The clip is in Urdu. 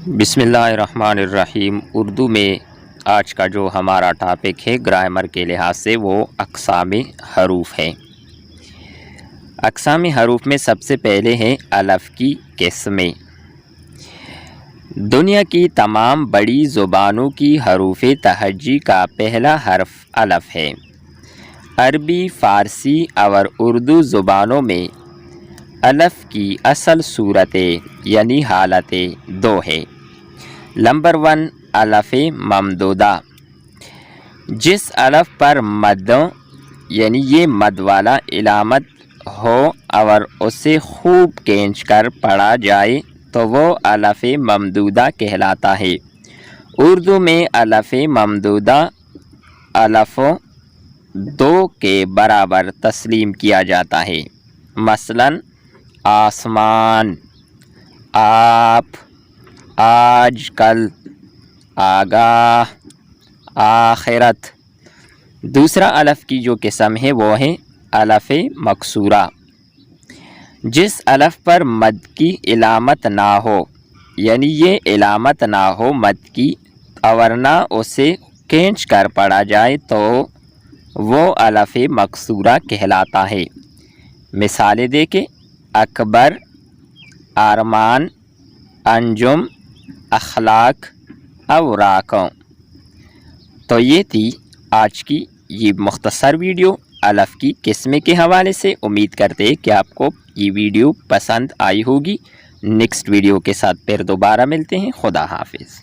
بسم اللہ الرحمن الرحیم۔ اردو میں آج کا جو ہمارا ٹاپک ہے گرامر کے لحاظ سے وہ اقسام حروف ہے۔ اقسام حروف میں سب سے پہلے ہے الف کی قسمیں۔ دنیا کی تمام بڑی زبانوں کی حروف تہجی کا پہلا حرف الف ہے۔ عربی، فارسی اور اردو زبانوں میں الف کی اصل صورتیں یعنی حالتیں دو ہے۔ نمبر 1، الف ممدودہ۔ جس الف پر مد یعنی یہ مد والا علامت ہو اور اسے خوب کھینچ کر پڑھا جائے تو وہ الف ممدودہ کہلاتا ہے۔ اردو میں الف ممدودہ الف 2 کے برابر تسلیم کیا جاتا ہے، مثلاً آسمان، آپ، آج کل، آگاہ، آخرت۔ دوسرا الف کی جو قسم ہے وہ ہے الف مکسورہ۔ جس الف پر مد کی علامت نہ ہو یعنی یہ علامت نہ ہو مد کی اور نہ اسے کھینچ کر پڑھا جائے تو وہ الف مکسورہ کہلاتا ہے۔ مثالیں دیکھیں: اکبر، ارمان، انجم، اخلاق، اوراق۔ تو یہ تھی آج کی یہ مختصر ویڈیو الف کی قسمیں کے حوالے سے۔ امید کرتے ہیں کہ آپ کو یہ ویڈیو پسند آئی ہوگی۔ نیکسٹ ویڈیو کے ساتھ پھر دوبارہ ملتے ہیں۔ خدا حافظ۔